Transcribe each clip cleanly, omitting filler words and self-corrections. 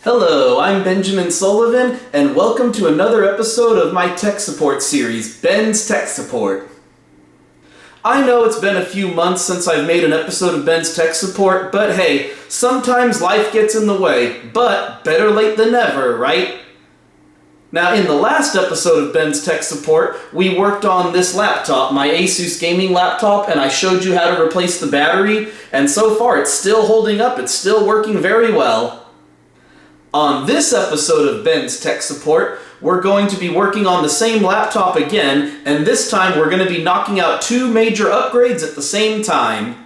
Hello, I'm Benjamin Sullivan, and welcome to another episode of my tech support series, Ben's Tech Support. I know it's been a few months since I've made an episode of Ben's Tech Support, but hey, sometimes life gets in the way, but better late than never, right? Now, in the last episode of Ben's Tech Support, we worked on this laptop, my Asus gaming laptop, and I showed you how to replace the battery, and so far it's still holding up, it's still working very well. On this episode of Ben's Tech Support, we're going to be working on the same laptop again, and this time we're going to be knocking out two major upgrades at the same time.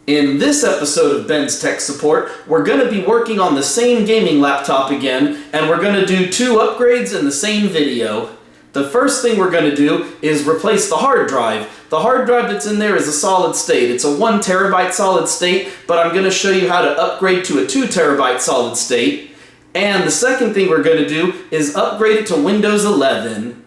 In this episode of Ben's Tech Support, we're going to be working on the same gaming laptop again, and we're going to do two upgrades in the same video. The first thing we're going to do is replace the hard drive. The hard drive that's in there is a solid state. It's a 1 terabyte solid state, but I'm going to show you how to upgrade to a 2 terabyte solid state. And the second thing we're going to do is upgrade it to Windows 11.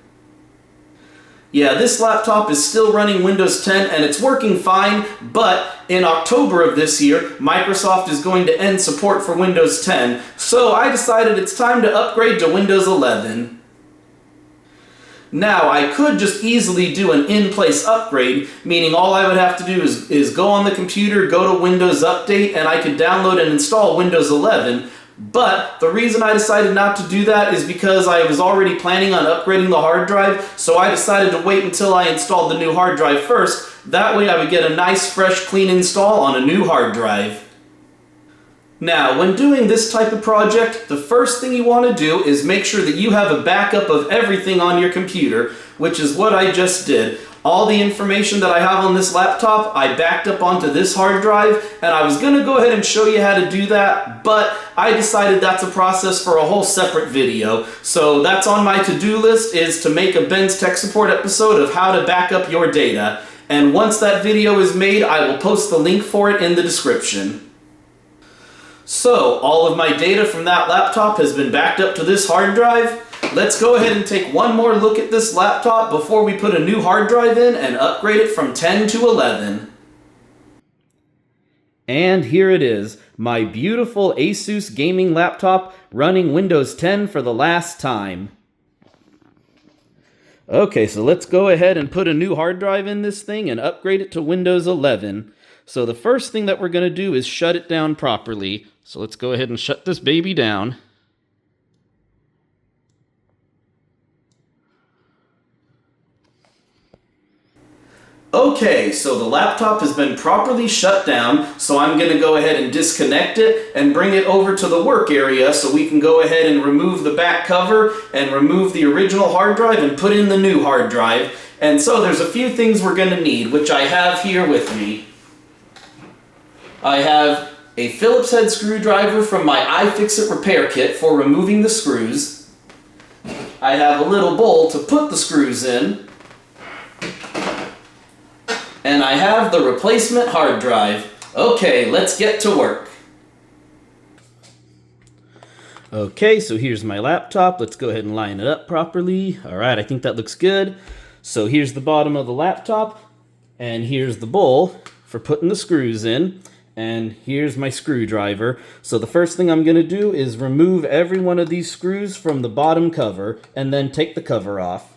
Yeah, this laptop is still running Windows 10 and it's working fine, but in October of this year, Microsoft is going to end support for Windows 10, so I decided it's time to upgrade to Windows 11. Now, I could just easily do an in-place upgrade, meaning all I would have to do is go on the computer, go to Windows Update, and I could download and install Windows 11. But the reason I decided not to do that is because I was already planning on upgrading the hard drive, so I decided to wait until I installed the new hard drive first. That way I would get a nice, fresh, clean install on a new hard drive. Now, when doing this type of project, the first thing you want to do is make sure that you have a backup of everything on your computer, which is what I just did. All the information that I have on this laptop, I backed up onto this hard drive, and I was going to go ahead and show you how to do that, but I decided that's a process for a whole separate video. So that's on my to-do list, is to make a Ben's Tech Support episode of how to back up your data. And once that video is made, I will post the link for it in the description. So, all of my data from that laptop has been backed up to this hard drive. Let's go ahead and take one more look at this laptop before we put a new hard drive in and upgrade it from 10 to 11. And here it is, my beautiful Asus gaming laptop running Windows 10 for the last time. Okay, so let's go ahead and put a new hard drive in this thing and upgrade it to Windows 11. So the first thing that we're going to do is shut it down properly. So let's go ahead and shut this baby down. Okay, so the laptop has been properly shut down, so I'm going to go ahead and disconnect it and bring it over to the work area so we can go ahead and remove the back cover and remove the original hard drive and put in the new hard drive. And so there's a few things we're going to need, which I have here with me. I have a Phillips head screwdriver from my iFixit repair kit for removing the screws. I have a little bowl to put the screws in. And I have the replacement hard drive. Okay, let's get to work. Okay, so here's my laptop. Let's go ahead and line it up properly. Alright, I think that looks good. So here's the bottom of the laptop, and here's the bowl for putting the screws in. And here's my screwdriver. So the first thing I'm going to do is remove every one of these screws from the bottom cover and then take the cover off.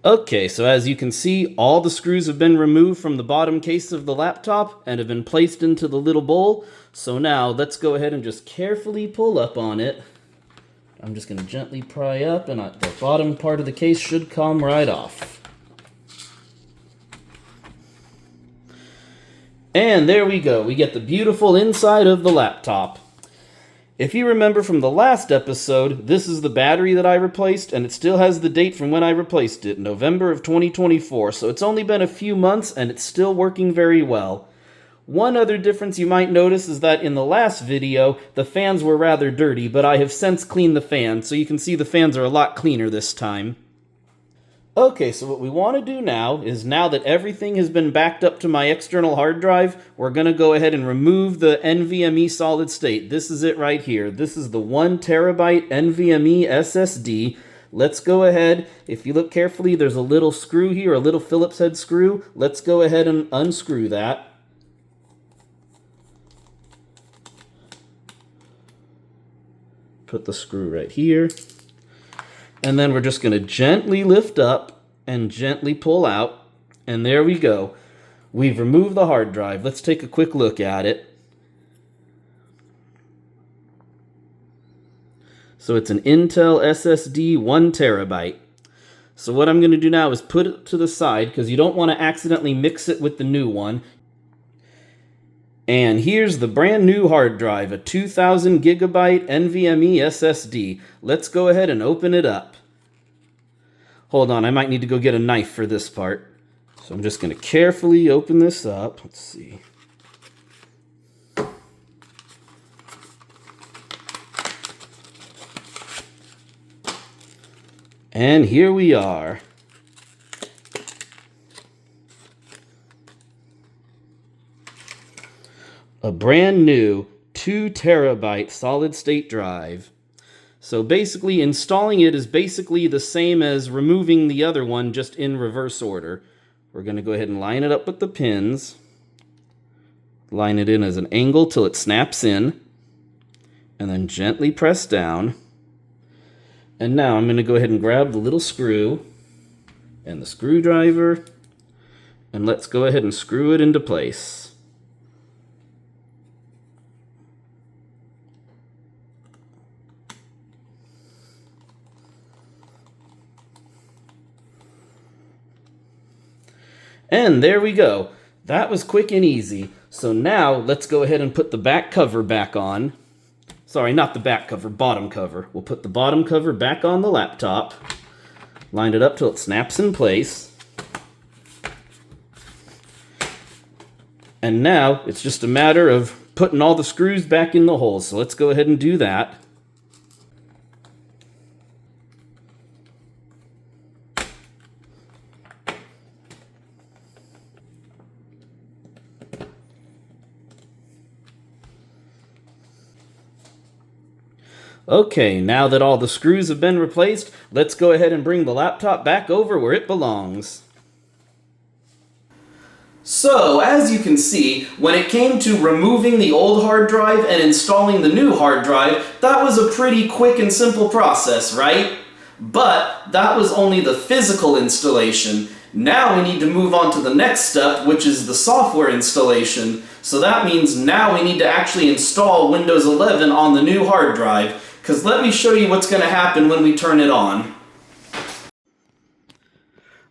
Okay, so as you can see, all the screws have been removed from the bottom case of the laptop and have been placed into the little bowl. So now let's go ahead and just carefully pull up on it. I'm just going to gently pry up, and the bottom part of the case should come right off. And there we go. We get the beautiful inside of the laptop. If you remember from the last episode, this is the battery that I replaced, and it still has the date from when I replaced it, November of 2024, so it's only been a few months, and it's still working very well. One other difference you might notice is that in the last video, the fans were rather dirty, but I have since cleaned the fans, so you can see the fans are a lot cleaner this time. Okay, so what we want to do now is, now that everything has been backed up to my external hard drive, we're going to go ahead and remove the NVMe solid state. This is it right here. This is the 1 terabyte NVMe SSD. Let's go ahead. If you look carefully, there's a little screw here, a little Phillips head screw. Let's go ahead and unscrew that. Put the screw right here. And then we're just going to gently lift up and gently pull out. And there we go. We've removed the hard drive. Let's take a quick look at it. So it's an Intel SSD 1 terabyte. So what I'm going to do now is put it to the side, because you don't want to accidentally mix it with the new one. And here's the brand new hard drive, a 2000 gigabyte NVMe SSD. Let's go ahead and open it up. Hold on, I might need to go get a knife for this part. So I'm just going to carefully open this up. Let's see. And here we are. A brand new 2 terabyte solid state drive. So basically installing it is basically the same as removing the other one, just in reverse order. We're going to go ahead and line it up with the pins. Line it in as an angle till it snaps in. And then gently press down. And now I'm going to go ahead and grab the little screw and the screwdriver. And let's go ahead and screw it into place. And there we go. That was quick and easy. So now let's go ahead and put the back cover back on. Sorry, not the back cover, bottom cover. We'll put the bottom cover back on the laptop. Line it up till it snaps in place. And now it's just a matter of putting all the screws back in the holes. So let's go ahead and do that. Okay, now that all the screws have been replaced, let's go ahead and bring the laptop back over where it belongs. So, as you can see, when it came to removing the old hard drive and installing the new hard drive, that was a pretty quick and simple process, right? But that was only the physical installation. Now we need to move on to the next step, which is the software installation. So that means now we need to actually install Windows 11 on the new hard drive. Because let me show you what's going to happen when we turn it on.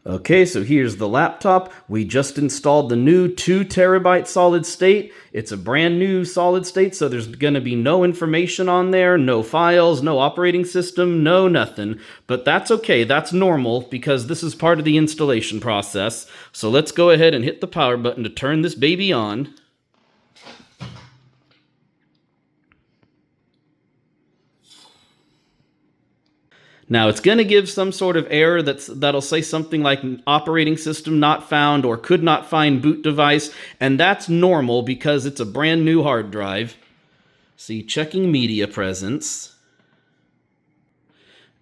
Okay, so here's the laptop. We just installed the new 2 terabyte solid state. It's a brand new solid state, so there's going to be no information on there, no files, no operating system, no nothing. But that's okay, that's normal, because this is part of the installation process. So let's go ahead and hit the power button to turn this baby on. Now, it's going to give some sort of error that'll say something like operating system not found or could not find boot device, and that's normal because it's a brand new hard drive. See, checking media presence.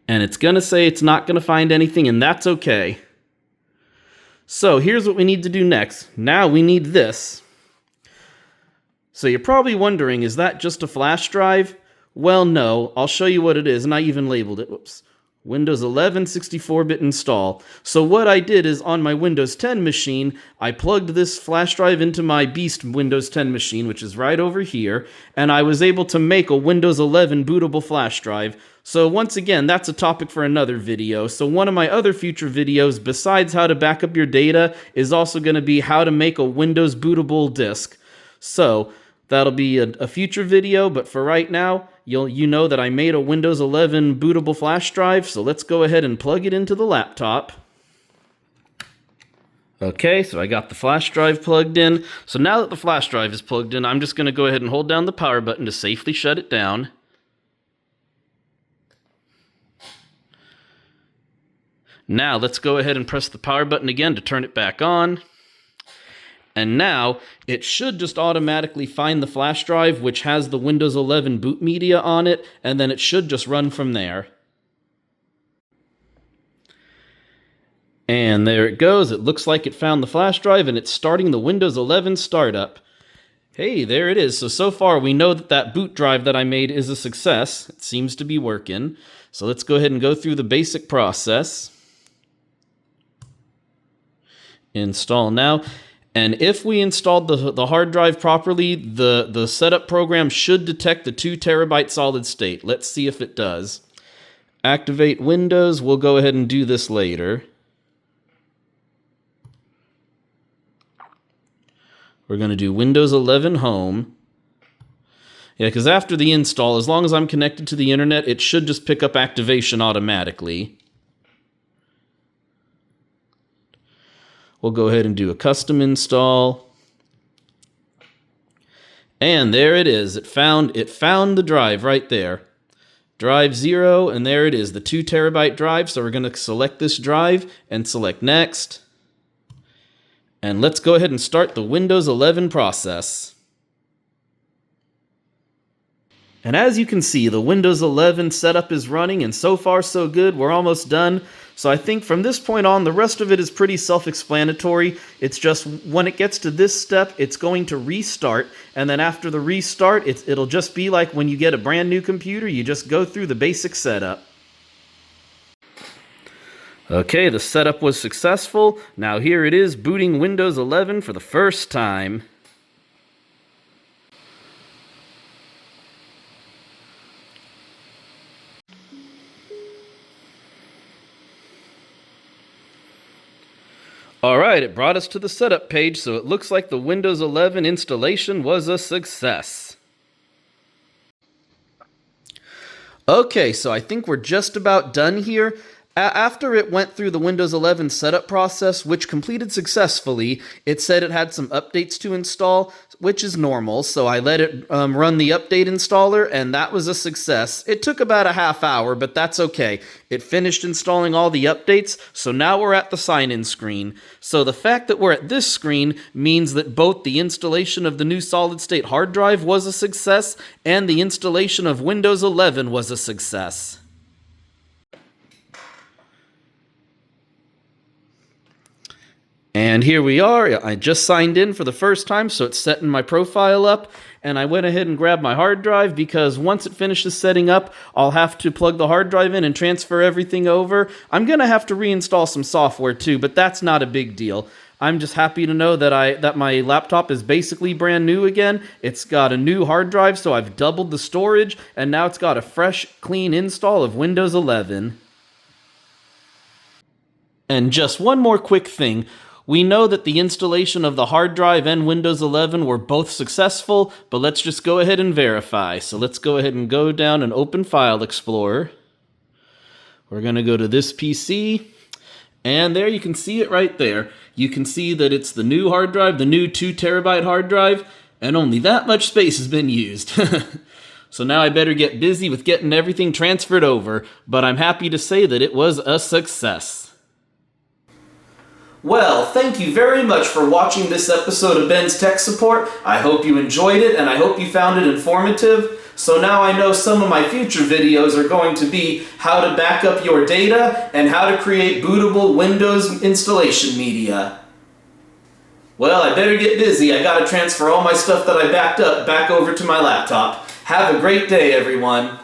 And it's going to say it's not going to find anything, and that's okay. So here's what we need to do next. Now we need this. So you're probably wondering, is that just a flash drive? Well, no. I'll show you what it is, and I even labeled it. Whoops. Windows 11 64-bit install. So what I did is on my Windows 10 machine, I plugged this flash drive into my Beast Windows 10 machine, which is right over here, and I was able to make a Windows 11 bootable flash drive. So once again, that's a topic for another video. So one of my other future videos, besides how to back up your data, is also going to be how to make a Windows bootable disk. So that'll be a future video, but for right now, you know that I made a Windows 11 bootable flash drive, so let's go ahead and plug it into the laptop. Okay, so I got the flash drive plugged in. So now that the flash drive is plugged in, I'm just going to go ahead and hold down the power button to safely shut it down. Now let's go ahead and press the power button again to turn it back on. And now it should just automatically find the flash drive, which has the Windows 11 boot media on it, and then it should just run from there. And there it goes. It looks like it found the flash drive, and it's starting the Windows 11 startup. Hey, there it is. So far we know that that boot drive that I made is a success. It seems to be working. So let's go ahead and go through the basic process. Install now. And if we installed the hard drive properly, the setup program should detect the 2 terabyte solid state. Let's see if it does. Activate Windows. We'll go ahead and do this later. We're going to do Windows 11 Home. Yeah, because after the install, as long as I'm connected to the internet, it should just pick up activation automatically. We'll go ahead and do a custom install. And there it is. It found the drive right there. Drive 0, and there it is, the 2 terabyte drive. So we're going to select this drive and select Next. And let's go ahead and start the Windows 11 process. And as you can see, the Windows 11 setup is running, and so far so good. We're almost done. So I think from this point on, the rest of it is pretty self-explanatory. It's just when it gets to this step, it's going to restart, and then after the restart, it'll just be like when you get a brand new computer, you just go through the basic setup. Okay, the setup was successful. Now here it is, booting Windows 11 for the first time. Alright, it brought us to the setup page, so it looks like the Windows 11 installation was a success. Okay, so I think we're just about done here. After it went through the Windows 11 setup process, which completed successfully, it said it had some updates to install, which is normal, so I let it run the update installer, and that was a success. It took about a half hour, but that's okay. It finished installing all the updates, so now we're at the sign-in screen. So the fact that we're at this screen means that both the installation of the new solid-state hard drive was a success, and the installation of Windows 11 was a success. And here we are. I just signed in for the first time, so it's setting my profile up, and I went ahead and grabbed my hard drive because once it finishes setting up, I'll have to plug the hard drive in and transfer everything over. I'm going to have to reinstall some software too, but that's not a big deal. I'm just happy to know that my laptop is basically brand new again. It's got a new hard drive, so I've doubled the storage, and now it's got a fresh, clean install of Windows 11. And just one more quick thing. We know that the installation of the hard drive and Windows 11 were both successful, but let's just go ahead and verify. So let's go ahead and go down and open File Explorer. We're going to go to this PC, and there you can see it right there. You can see that it's the new hard drive, the new 2 terabyte hard drive, and only that much space has been used. So now I better get busy with getting everything transferred over, but I'm happy to say that it was a success. Well, thank you very much for watching this episode of Ben's Tech Support. I hope you enjoyed it, and I hope you found it informative. So now I know some of my future videos are going to be how to back up your data and how to create bootable Windows installation media. Well, I better get busy. I gotta transfer all my stuff that I backed up back over to my laptop. Have a great day, everyone.